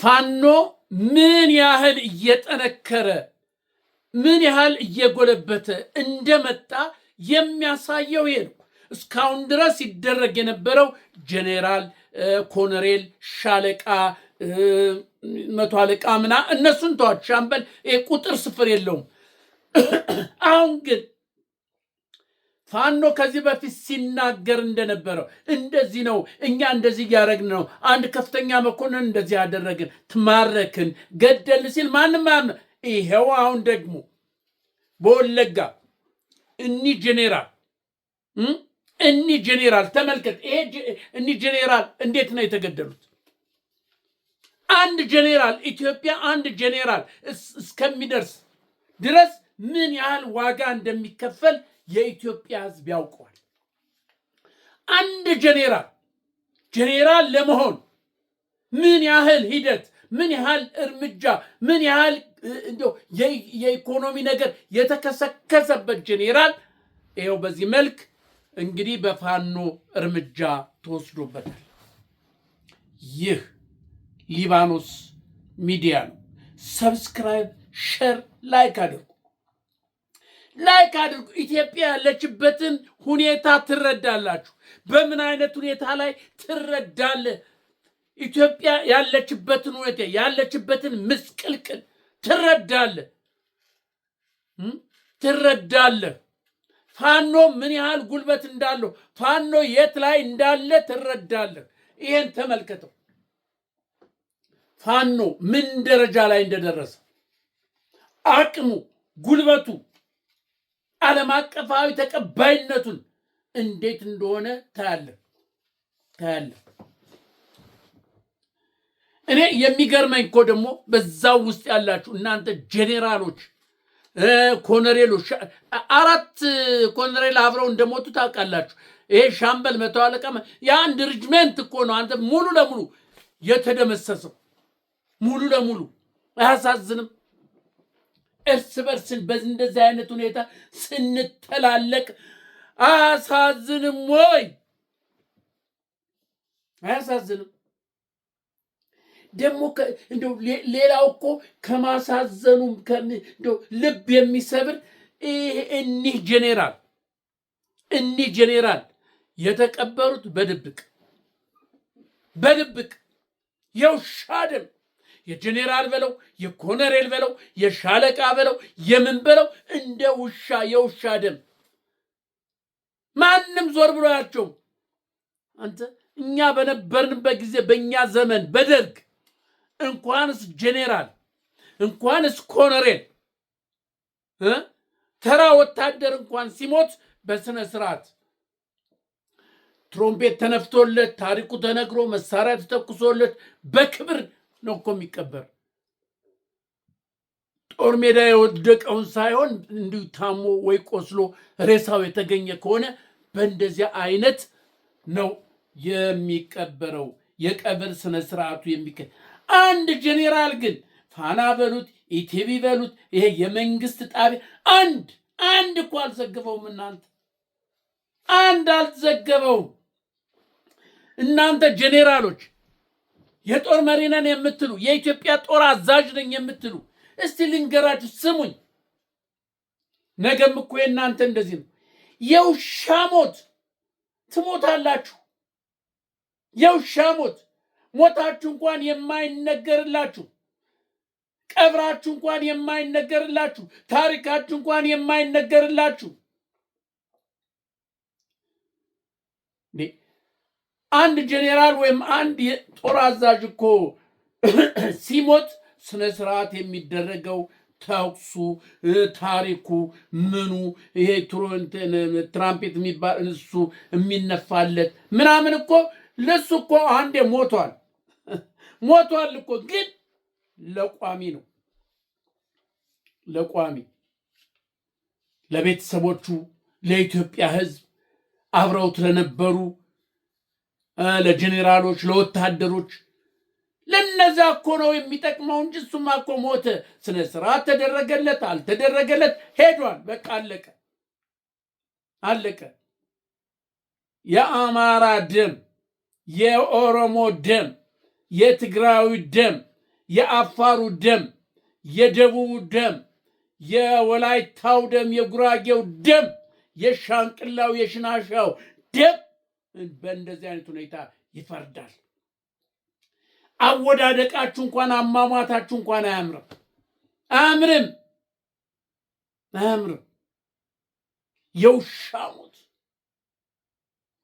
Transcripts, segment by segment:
ፋኖ ምን ያህል እየጠነከረ ምን ያህል እየጎለበተ እንደመጣ የሚያሳየው ይሄ ነው። እስካሁን ድረስ ሲደረግ የነበረው ጄኔራል፣ ኮሎኔል፣ ሻለቃ፣ መቶ አለቃ ምና እነሱን ተዋት፣ ሻምበል ቁጥር ስፍር የለውም። አሁን ግን ፋኖ ከዚህ በፊት ሲናገር እንደነበረው እንደዚህ ነው፣ እኛ እንደዚህ እያደረግን ነው፣ አንድ ከፍተኛ መኮንን እንደዚህ ያደረግን፣ ትማረክን፣ ገደል ሲል ማንም አያምነ። ይሄው አሁን ደግሞ በወለጋ እኒህ ጄኔራል ተመልከት። እኒህ ጄኔራል እንዴት ነው የተገደሉት? አንድ ጄኔራል ኢትዮጵያ አንድ ጄኔራል እስከሚደርስ ድረስ ምን ያህል ዋጋ እንደሚከፈል የኢትዮጵያ ሕዝብ ያውቀዋል። አንድ ጄኔራል ለመሆን ምን ያህል ሂደት፣ ምን ያህል እርምጃ፣ ምን ያህል የኢኮኖሚ ነገር የተከሰከሰበት ጄኔራል ይኸው በዚህ መልክ እንግዲህ በፋኖ እርምጃ ተወስዶበታል። ይህ ሊባኖስ ሚዲያ ነው። ሰብስክራይብ፣ ሼር፣ ላይክ አድርጉ። ኢትዮጵያ ያለችበትን ሁኔታ ትረዳላችሁ። በምን አይነት ሁኔታ ላይ ትረዳለህ? ኢትዮጵያ ያለችበትን ሁኔታ ያለችበትን ምስቅልቅል ትረዳለህ። ፋኖ ምን ያህል ጉልበት እንዳለው፣ ፋኖ የት ላይ እንዳለ ትረዳለህ። ይሄን ተመልከተው። ፋኖ ምን ደረጃ ላይ እንደደረሰ አቅሙ፣ ጉልበቱ፣ ዓለም አቀፋዊ ተቀባይነቱን እንዴት እንደሆነ ታያለህ። እኔ የሚገርመኝ እኮ ደግሞ በዛው ውስጥ ያላችሁ እናንተ ጄኔራሎች፣ ኮሎኔሎች፣ 4 ኮሎኔል አብረው እንደሞቱ ታውቃላችሁ። ይሄ ሻምበል፣ መቶ አለቃ የአንድ ሪጅመንት እኮ ነው። አንተ ሙሉ ለሙሉ የተደመሰሰው ሙሉ ለሙሉ አያሳዝንም? እርስ በርስን በእንደዚህ አይነት ሁኔታ ስንተላለቅ አያሳዝንም ወይ? አያሳዝንም? ደግሞ እንደው ሌላው እኮ ከማሳዘኑም ልብ የሚሰብር እኒህ ጄኔራል የተቀበሩት በድብቅ የውሻ ደም፣ የጄኔራል በለው፣ የኮሎኔል በለው፣ የሻለቃ በለው፣ የምን በለው እንደ የውሻ ደም ማንም ዞር ብሎ አያቸውም። አንተ እኛ በነበርንበት ጊዜ በእኛ ዘመን በደርግ እንኳንስ ጄኔራል እንኳንስ ኮሎኔል ተራ ወታደር እንኳን ሲሞት በስነ ስርዓት ትሮምፔት ተነፍቶለት ታሪኩ ተነግሮ መሳሪያ ተተኩሶለት በክብር ነው እኮ የሚቀበር። ጦር ሜዳ የወደቀውን ሳይሆን እንዲሁ ታሞ ወይ ቆስሎ ሬሳው የተገኘ ከሆነ በእንደዚያ አይነት ነው የሚቀበረው። የቀብር ስነ ስርዓቱ አንድ ጄኔራል ግን ፋና በሉት ኢቲቪ በሉት ይሄ የመንግስት ጣቢያ አንድ እኮ አልዘገበውም። አንድ አልዘገበውም። እናንተ ጄኔራሎች፣ የጦር መሪ ነን የምትሉ፣ የኢትዮጵያ ጦር አዛዥ ነኝ የምትሉ እስቲ ልንገራችሁ፣ ስሙኝ። ነገም እኮ የእናንተ እንደዚህ ነው። የውሻ ሞት ትሞታላችሁ። የውሻ ሞታችሁ እንኳን የማይነገርላችሁ፣ ቀብራችሁ እንኳን የማይነገርላችሁ፣ ታሪካችሁ እንኳን የማይነገርላችሁ። አንድ ጄኔራል ወይም አንድ የጦር አዛዥ እኮ ሲሞት ስነ ስርዓት የሚደረገው ተኩሱ፣ ታሪኩ፣ ምኑ ይሄ ትራምፔት የሚባል እሱ የሚነፋለት ምናምን እኮ ለሱ እኮ አንዴ ሞቷል እኮ፣ ግን ለቋሚ ነው። ለቤተሰቦቹ፣ ለኢትዮጵያ ሕዝብ አብረውት ለነበሩ ለጄኔራሎች፣ ለወታደሮች ለነዛ እኮ ነው የሚጠቅመው እንጂ እሱማ እኮ ሞተ። ስነ ስርዓት ተደረገለት አልተደረገለት ሄዷል። በቃ አለቀ። የአማራ ደም፣ የኦሮሞ ደም፣ የትግራዊ ደም፣ የአፋሩ ደም፣ የደቡቡ ደም፣ የወላይታው ደም፣ የጉራጌው ደም፣ የሻንቅላው የሽናሻው ደም በእንደዚህ አይነት ሁኔታ ይፈርዳል። አወዳደቃችሁ እንኳን አሟሟታችሁ እንኳን አያምርም። የውሻ ሞት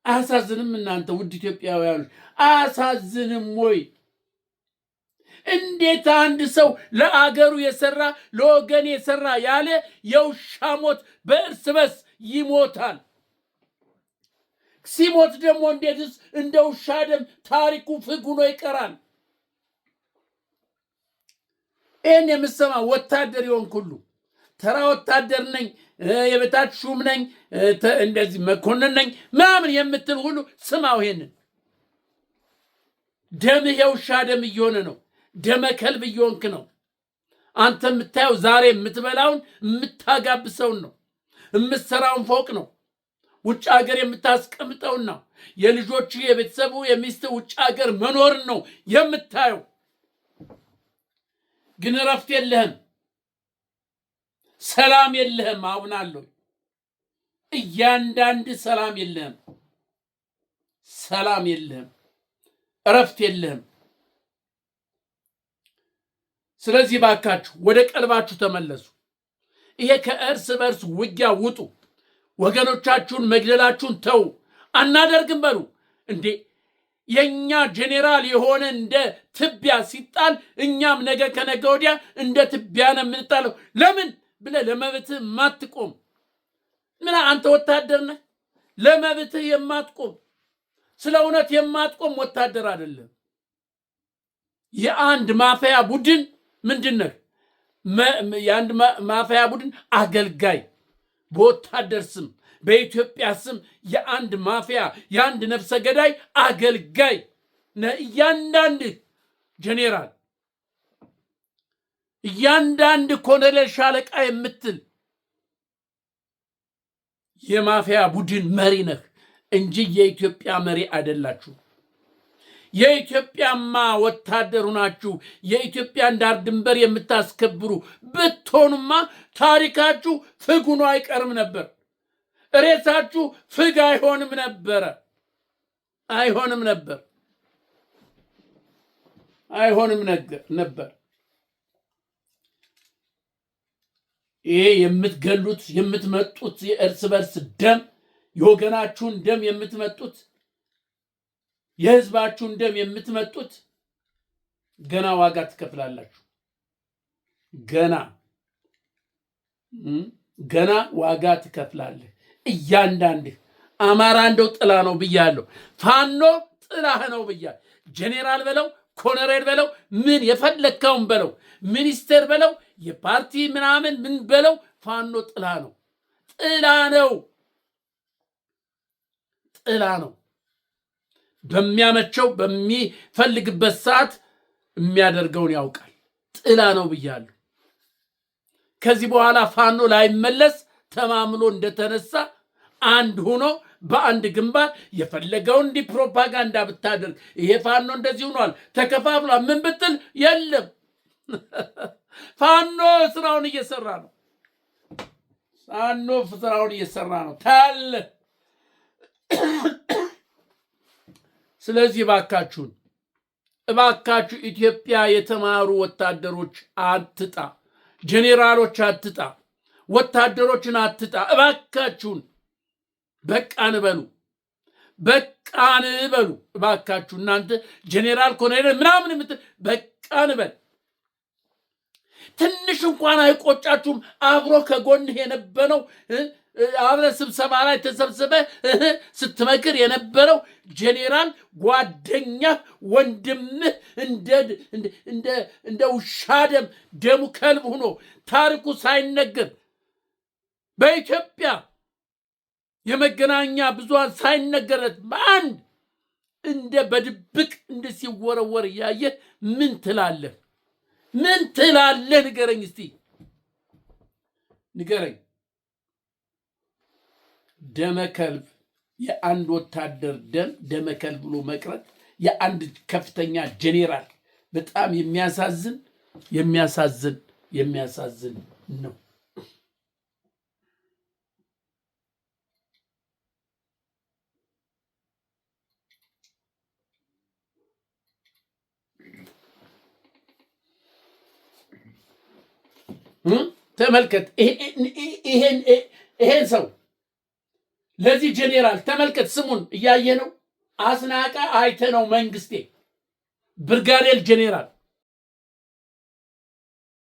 አያሳዝንም? እናንተ ውድ ኢትዮጵያውያኖች አያሳዝንም ወይ? እንዴት አንድ ሰው ለአገሩ የሰራ ለወገን የሰራ ያለ የውሻ ሞት በእርስ በርስ ይሞታል? ሲሞት ደግሞ እንዴትስ እንደ ውሻ ደም ታሪኩ ፍግ ሆኖ ይቀራል? ይህን የምሰማ ወታደር ይሆንክ ሁሉ ተራ ወታደር ነኝ፣ የበታች ሹም ነኝ፣ እንደዚህ መኮንን ነኝ ምናምን የምትል ሁሉ ስማው። ይሄንን ደምህ የውሻ ደም እየሆነ ነው። ደመ ከልብ እየሆንክ ነው። አንተ የምታየው ዛሬ የምትበላውን የምታጋብሰውን ነው። የምትሰራውን ፎቅ ነው። ውጭ ሀገር የምታስቀምጠውን ነው። የልጆች የቤተሰቡ የሚስት ውጭ ሀገር መኖርን ነው የምታየው። ግን እረፍት የለህም፣ ሰላም የለህም። አምናለሁ እያንዳንድ ሰላም የለህም፣ ሰላም የለህም፣ እረፍት የለህም። ስለዚህ ባካችሁ ወደ ቀልባችሁ ተመለሱ። ይሄ ከእርስ በርስ ውጊያ ውጡ። ወገኖቻችሁን መግደላችሁን ተው። አናደርግም በሉ እንዴ። የኛ ጄኔራል የሆነ እንደ ትቢያ ሲጣል እኛም ነገ ከነገ ወዲያ እንደ ትቢያ ነው የምንጣለው። ለምን ብለህ ለመብትህ የማትቆም ምን አንተ ወታደር ነህ? ለመብትህ የማትቆም ስለ እውነት የማትቆም ወታደር አይደለም። የአንድ ማፊያ ቡድን ምንድን ነህ? የአንድ ማፊያ ቡድን አገልጋይ፣ በወታደር ስም በኢትዮጵያ ስም የአንድ ማፊያ የአንድ ነፍሰ ገዳይ አገልጋይ ነህ። እያንዳንድ ጄኔራል፣ እያንዳንድ ኮሎኔል፣ ሻለቃ የምትል የማፊያ ቡድን መሪ ነህ እንጂ የኢትዮጵያ መሪ አይደላችሁ። የኢትዮጵያማ ወታደሩ ናችሁ። የኢትዮጵያን ዳር ድንበር የምታስከብሩ ብትሆኑማ ታሪካችሁ ፍግ ሆኖ አይቀርም ነበር። ሬሳችሁ ፍግ አይሆንም ነበር። ይሄ የምትገሉት የምትመጡት የእርስ በርስ ደም፣ የወገናችሁን ደም የምትመጡት፣ የህዝባችሁን ደም የምትመጡት ገና ዋጋ ትከፍላላችሁ። ገና ዋጋ ትከፍላለህ። እያንዳንድህ አማራ እንደው ጥላ ነው ብያለሁ። ፋኖ ጥላህ ነው ብያለሁ። ጄኔራል በለው፣ ኮሎኔል በለው፣ ምን የፈለግከውን በለው፣ ሚኒስቴር በለው፣ የፓርቲ ምናምን ምን በለው፣ ፋኖ ጥላ ነው። ጥላ ነው። በሚያመቸው በሚፈልግበት ሰዓት የሚያደርገውን ያውቃል። ጥላ ነው ብያለሁ። ከዚህ በኋላ ፋኖ ላይመለስ ተማምሎ እንደተነሳ አንድ ሆኖ በአንድ ግንባር የፈለገውን እንዲህ ፕሮፓጋንዳ ብታደርግ ይሄ ፋኖ እንደዚህ ሆኗል ተከፋፍሏል ምን ብትል የለም። ፋኖ ስራውን እየሰራ ነው። ታለ ስለዚህ እባካችሁ ኢትዮጵያ የተማሩ ወታደሮች አትጣ፣ ጄኔራሎች አትጣ፣ ወታደሮችን አትጣ። እባካችሁን በቃን በሉ። እባካችሁ እናንተ ጄኔራል ኮሎኔል ምናምን በቃን በል። ትንሽ እንኳን አይቆጫችሁም? አብሮ ከጎንህ የነበረው አብረ ስብሰባ ላይ ተሰብስበ ስትመክር የነበረው ጄኔራል ጓደኛ ወንድምህ እንደ ውሻ ደሙ ከልብ ሆኖ ታሪኩ ሳይነገር በኢትዮጵያ የመገናኛ ብዙሃን ሳይነገረት በአንድ እንደ በድብቅ እንደ ሲወረወር እያየህ ምን ትላለህ? ንገረኝ እስቲ ንገረኝ። ደመከልብ የአንድ ወታደር ደመከልብ ብሎ መቅረት የአንድ ከፍተኛ ጄኔራል በጣም የሚያሳዝን ነው። ተመልከት ይሄን ሰው ለዚህ ጄኔራል ተመልከት፣ ስሙን እያየ ነው። አስናቀ አይተ ነው መንግስቴ ብርጋዴር ጄኔራል